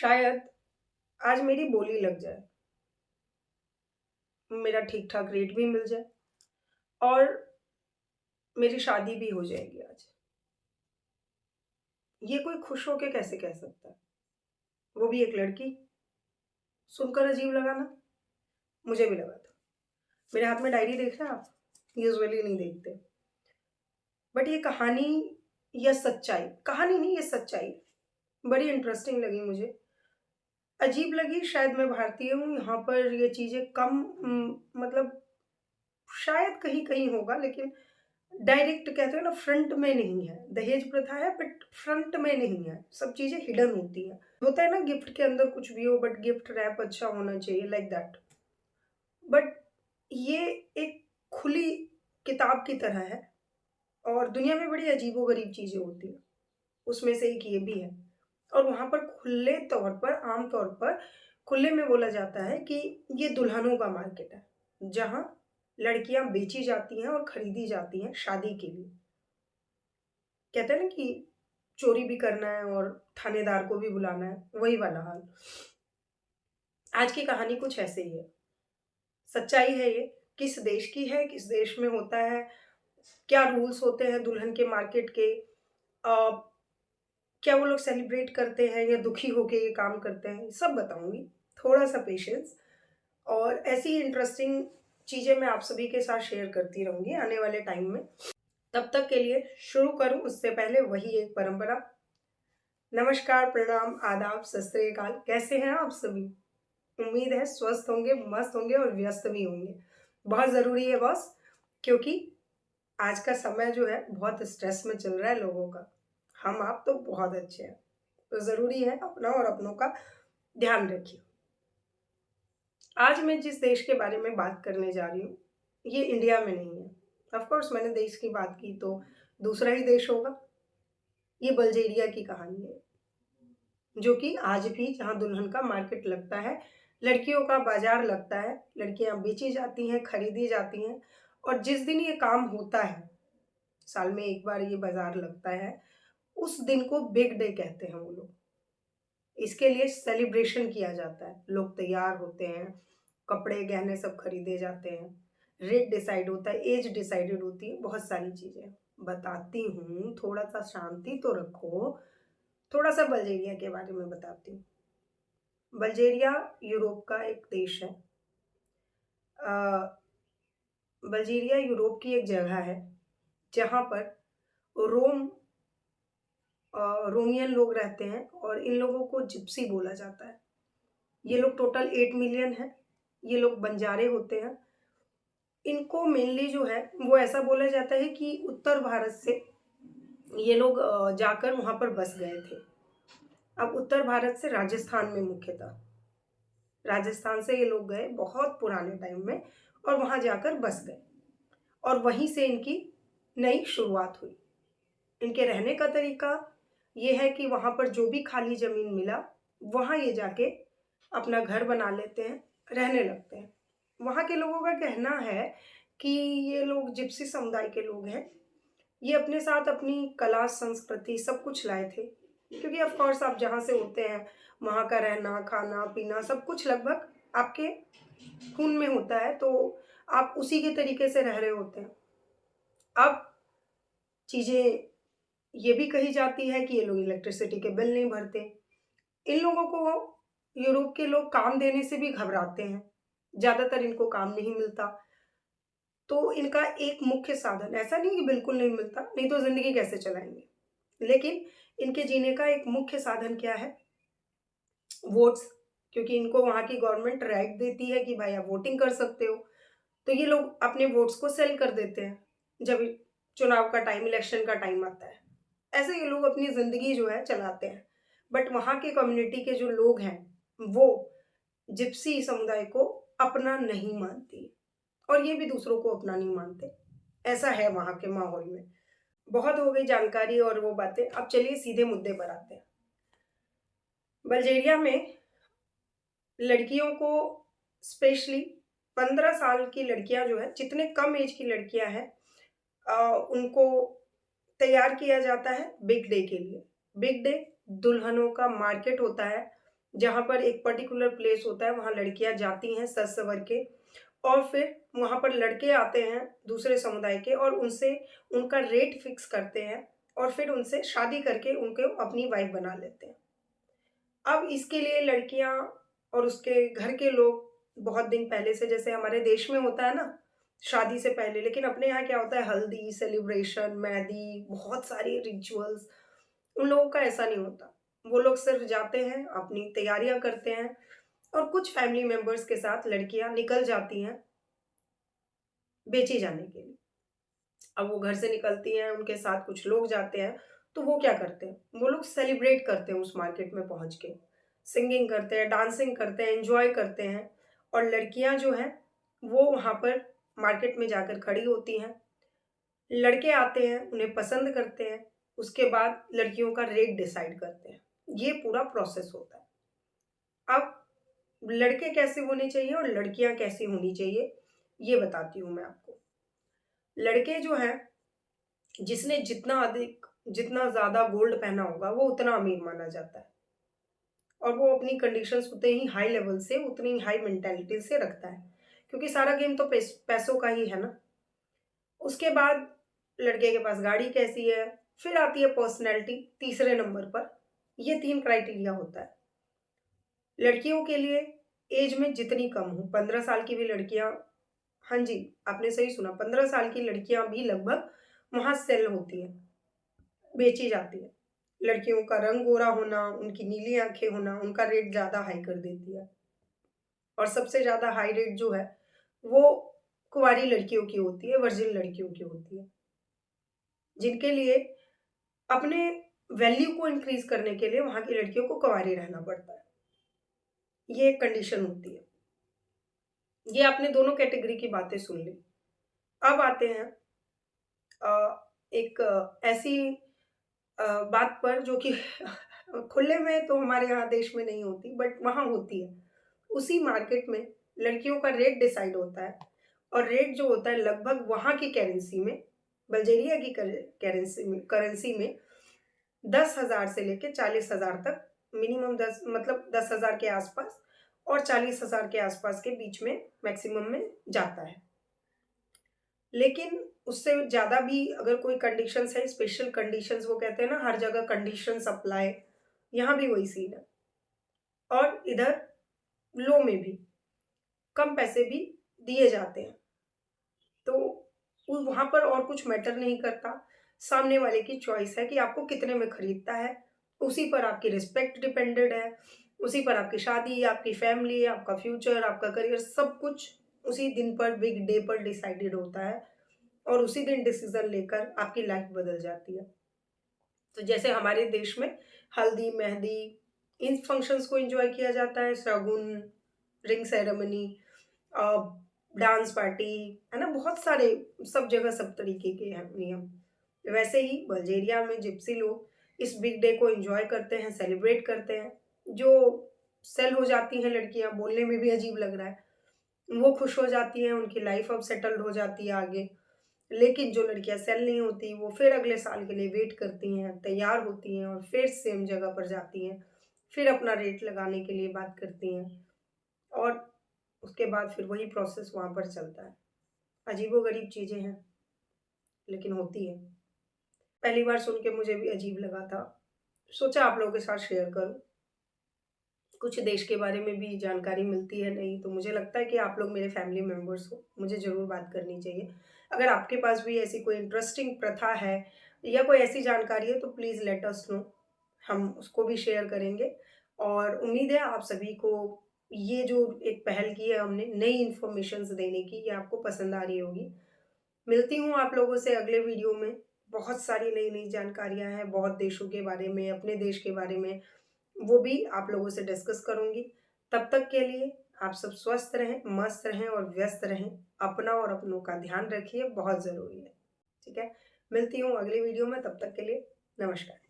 शायद आज मेरी बोली लग जाए, मेरा ठीक-ठाक रेट भी मिल जाए और मेरी शादी भी हो जाएगी आज। ये कोई खुश होके कैसे कह सकता है? वो भी एक लड़की? सुनकर अजीब लगा ना? मुझे भी लगा था। मेरे हाथ में डायरी देख रहे हैं आप? यूजुअली नहीं देखते। बट ये कहानी या सच्चाई, कहानी नहीं ये सच्चाई, बड़ी इंटरेस्टिंग लगी मुझे। अजीब लगी, शायद मैं भारतीय हूँ, यहाँ पर ये चीज़ें कम मतलब शायद कहीं-कहीं होगा, लेकिन डायरेक्ट कहते हैं ना, फ्रंट में नहीं है। दहेज प्रथा है बट फ्रंट में नहीं है, सब चीज़ें हिडन होती हैं। होता है ना, गिफ्ट के अंदर कुछ भी हो बट गिफ्ट रैप अच्छा होना चाहिए, लाइक दैट। बट ये एक खुली किताब की तरह है और दुनिया में बड़ी अजीबो-गरीब चीज़ें होती हैं, उसमें से एक ये भी है। और वहाँ पर खुले तौर पर, आम तौर पर खुले में बोला जाता है कि ये दुल्हनों का मार्केट है, जहाँ लड़कियाँ बेची जाती हैं और खरीदी जाती हैं शादी के लिए। कहते हैं ना कि चोरी भी करना है और थानेदार को भी बुलाना है, वही वाला हाल। आज की कहानी कुछ ऐसे ही है। सच्चाई है ये, किस देश की है, किस देश में होता है, क्या रूल्स होते हैं दुल्हन के मार्केट के, क्या वो लोग सेलिब्रेट करते हैं या दुखी होके ये काम करते हैं, सब बताऊँगी। थोड़ा-सा पेशेंस और ऐसी इंटरेस्टिंग चीज़ें मैं आप सभी के साथ शेयर करती रहूँगी आने वाले टाइम में। तब तक के लिए शुरू करूँ उससे पहले वही एक परंपरा। नमस्कार, प्रणाम, आदाब, सत श्री अकाल। कैसे हैं आप सभी? उम्मीद है स्वस्थ होंगे, मस्त होंगे और व्यस्त भी होंगे। बहुत ज़रूरी है बॉस, क्योंकि आज का समय जो है बहुत स्ट्रेस में चल रहा है लोगों का। हम आप तो बहुत अच्छे हैं, तो ज़रूरी है अपना और अपनों का ध्यान रखिए। आज मैं जिस देश के बारे में बात करने जा रही हूँ, ये इंडिया में नहीं है। ऑफ कोर्स मैंने देश की बात की तो दूसरा ही देश होगा। ये बल्गेरिया की कहानी है, जो कि आज भी जहाँ दुल्हन का मार्केट लगता है, लड़कियों का बाज़ार लगता है, लड़कियाँ बेची जाती हैं, खरीदी जाती हैं और जिस दिन ये काम होता है, साल में 1 बार ये बाज़ार लगता है, उस दिन को बिग डे कहते हैं वो लोग। इसके लिए सेलिब्रेशन किया जाता है, लोग तैयार होते हैं, कपड़े, गहने सब खरीदे जाते हैं, रेट डिसाइड होता है, एज डिसाइडेड होती है, बहुत सारी चीज़ें। बताती हूँ, थोड़ा-सा शांति तो रखो, थोड़ा-सा बल्गेरिया के बारे में बताती हूँ। बल्गेरिया यूरोप का एक देश है। अ, बल्गेरिया यूरोप की एक जगह है, जहाँ पर रोम रोमियन लोग रहते हैं और इन लोगों को जिप्सी बोला जाता है। ये लोग टोटल 8 मिलियन हैं। ये लोग बंजारे होते हैं। इनको मेनली जो है वो ऐसा बोला जाता है कि उत्तर भारत से ये लोग जाकर वहाँ पर बस गए थे। अब उत्तर भारत से राजस्थान में मुख्यतः, राजस्थान से ये लोग गए बहुत पुराने टाइम में और वहाँ जाकर बस गए और वहीं से इनकी नई शुरुआत हुई। इनके रहने का तरीका ये है कि वहाँ पर जो भी खाली ज़मीन मिला, वहाँ ये जाके अपना घर बना लेते हैं, रहने लगते हैं। वहाँ के लोगों का कहना है कि ये लोग जिप्सी समुदाय के लोग हैं। ये अपने साथ अपनी कला, संस्कृति सब कुछ लाए थे। क्योंकि ऑफ़ कोर्स आप जहाँ से होते हैं, वहाँ का रहना, खाना-पीना सब कुछ लगभग आपके खून में होता है, तो आप उसी के तरीके से रह रहे होते हैं। अब चीज़ें ये भी कही जाती है कि ये लोग इलेक्ट्रिसिटी के बिल नहीं भरते। इन लोगों को यूरोप के लोग काम देने से भी घबराते हैं। ज़्यादातर इनको काम नहीं मिलता। तो इनका एक मुख्य साधन, ऐसा नहीं कि बिल्कुल नहीं मिलता, नहीं तो ज़िंदगी कैसे चलाएँगे। लेकिन इनके जीने का एक मुख्य साधन क्या है? वोट्स, क्योंकि इनको वहाँ की गवर्नमेंट राइट देती है कि भाई आप वोटिंग कर सकते हो। तो ये लोग अपने वोट्स को सेल कर देते हैं, जब चुनाव का टाइम, इलेक्शन का टाइम आता है। ऐसे ये लोग अपनी ज़िंदगी जो है चलाते हैं। बट वहाँ के कम्युनिटी के जो लोग हैं, वो जिप्सी समुदाय को अपना नहीं मानती और ये भी दूसरों को अपना नहीं मानते। ऐसा है वहाँ के माहौल में। बहुत हो गई जानकारी और वो बातें, अब चलिए सीधे मुद्दे पर आते हैं। बल्गेरिया में लड़कियों को स्पेशली 15 साल की लड़कियाँ जो हैं, जितने कम एज की लड़कियाँ हैं, उनको तैयार किया जाता है बिग डे के लिए। बिग डे दुल्हनों का मार्केट होता है, जहाँ पर एक पर्टिकुलर प्लेस होता है, वहाँ लड़कियाँ जाती हैं सज-संवर के, और फिर वहाँ पर लड़के आते हैं दूसरे समुदाय के और उनसे उनका रेट फिक्स करते हैं और फिर उनसे शादी करके उनको अपनी वाइफ़ बना लेते हैं। अब इसके लिए लड़कियाँ और उसके घर के लोग बहुत दिन पहले से, जैसे हमारे देश में होता है ना, शादी से पहले, लेकिन अपने यहाँ क्या होता है, हल्दी, सेलिब्रेशन, मेहंदी, बहुत सारी रिचुअल्स, उन लोगों का ऐसा नहीं होता। वो लोग सिर्फ़ जाते हैं, अपनी तैयारियाँ करते हैं और कुछ फैमिली मेंबर्स के साथ लड़कियाँ निकल जाती हैं बेची जाने के लिए। अब वो घर से निकलती हैं, उनके साथ कुछ लोग जाते हैं, तो वो क्या करते हैं, वो लोग सेलिब्रेट करते हैं उस मार्केट में पहुँच के। सिंगिंग करते हैं, डांसिंग करते हैं, एन्जॉय करते हैं और लड़कियाँ जो हैं, वो वहाँ पर मार्केट में जाकर खड़ी होती हैं। लड़के आते हैं, उन्हें पसंद करते हैं, उसके बाद लड़कियों का रेट डिसाइड करते हैं। ये पूरा प्रोसेस होता है। अब लड़के कैसे होने चाहिए और लड़कियाँ कैसी होनी चाहिए, ये बताती हूँ मैं आपको। लड़के जो हैं, जिसने जितना ज़्यादा गोल्ड पहना होगा, वो उतना अमीर माना जाता है और वो अपनी कंडीशंस उतने ही हाई लेवल से, उतनी हाई मेंटालिटी से रखता है, क्योंकि सारा गेम तो पैसों का ही है ना। उसके बाद लड़के के पास गाड़ी कैसी है, फिर आती है पर्सनैलिटी तीसरे नंबर पर। ये 3 क्राइटेरिया होता है। लड़कियों के लिए ऐज में जितनी कम हो, 15 साल की भी लड़कियाँ, हाँ जी, आपने सही सुना, 15 साल की लड़कियाँ भी लगभग वहाँ सेल होती हैं, बेची जाती हैं। लड़कियों का रंग गोरा होना, उनकी नीली आँखें होना, उनका रेट ज़्यादा हाई कर देती है और सबसे ज़्यादा हाई रेट जो है, वो कुँवारी लड़कियों की होती है, वर्जिन लड़कियों की होती है, जिनके लिए अपने वैल्यू को इंक्रीज़ करने के लिए वहाँ की लड़कियों को कुँवारी रहना पड़ता है। ये एक कंडीशन होती है। ये आपने दोनों कैटेगरी की बातें सुन ली। अब आते हैं एक ऐसी बात पर जो कि खुले में तो हमारे यहाँ देश में नहीं होती, बट वहाँ होती है। उसी मार्केट में लड़कियों का रेट डिसाइड होता है और रेट जो होता है लगभग वहाँ की करेंसी में, बल्गेरिया की करेंसी में 10,000 से लेके 40,000 तक, मिनिमम 10, मतलब 10,000 के आसपास और 40,000 के आसपास के बीच में मैक्सिमम में जाता है। लेकिन उससे ज़्यादा भी अगर कोई कंडीशंस है, स्पेशल कंडीशंस, वो कहते हैं ना हर जगह कंडीशंस अप्लाई, यहाँ भी वही सीन है। और इधर लो में भी कम पैसे भी दिए जाते हैं। तो वहाँ पर और कुछ मैटर नहीं करता। सामने वाले की चॉइस है कि आपको कितने में खरीदता है, उसी पर आपकी रिस्पेक्ट डिपेंडेड है, उसी पर आपकी शादी, आपकी फैमिली, आपका फ्यूचर, आपका करियर, सब कुछ उसी दिन पर, बिग डे पर डिसाइडेड होता है और उसी दिन डिसीज़न लेकर आपकी लाइफ बदल जाती है। तो जैसे हमारे देश में हल्दी, मेहंदी, इन फंक्शंस को एन्जॉय किया जाता है, शगुन, रिंग सेरेमनी, अ, डांस पार्टी, है ना? बहुत सारे, सब जगह सब तरीके के हैं नियम। वैसे ही बल्गेरिया में जिप्सी लोग इस बिग डे को एन्जॉय करते हैं, सेलिब्रेट करते हैं। जो सेल हो जाती हैं लड़कियाँ, बोलने में भी अजीब लग रहा है, वो खुश हो जाती हैं, उनकी लाइफ अब सेटल्ड हो जाती है आगे। लेकिन जो लड़कियाँ सेल नहीं होती, वो फिर अगले साल के लिए वेट करती हैं, तैयार होती हैं और फिर सेम जगह पर जाती हैं, फिर अपना रेट लगाने के लिए बात करती हैं और उसके बाद फिर वही प्रोसेस वहाँ पर चलता है। अजीबो-गरीब चीज़ें हैं, लेकिन होती हैं। पहली बार सुन के मुझे भी अजीब लगा था। सोचा आप लोगों के साथ शेयर करूँ। कुछ देश के बारे में भी जानकारी मिलती है नई, तो मुझे लगता है कि आप लोग मेरे फैमिली मेंबर्स हो, मुझे ज़रूर बात करनी चाहिए। अगर आपके पास भी ऐसी कोई इंटरेस्टिंग प्रथा है या कोई ऐसी जानकारी है, तो प्लीज़ लेट अस नो, हम उसको भी शेयर करेंगे और उम्मीद है आप सभी को ये जो एक पहल की है हमने नई इन्फॉर्मेशंस देने की, ये आपको पसंद आ रही होगी। मिलती हूँ आप लोगों से अगले वीडियो में। बहुत सारी नई-नई जानकारियाँ हैं, बहुत देशों के बारे में, अपने देश के बारे में, वो भी आप लोगों से डिस्कस करूँगी। तब तक के लिए आप सब स्वस्थ रहें, मस्त रहें और व्यस्त रहें। अपना और अपनों का ध्यान रखिए, बहुत ज़रूरी है। ठीक है? मिलती हूँ अगली वीडियो में, तब तक के लिए नमस्कार।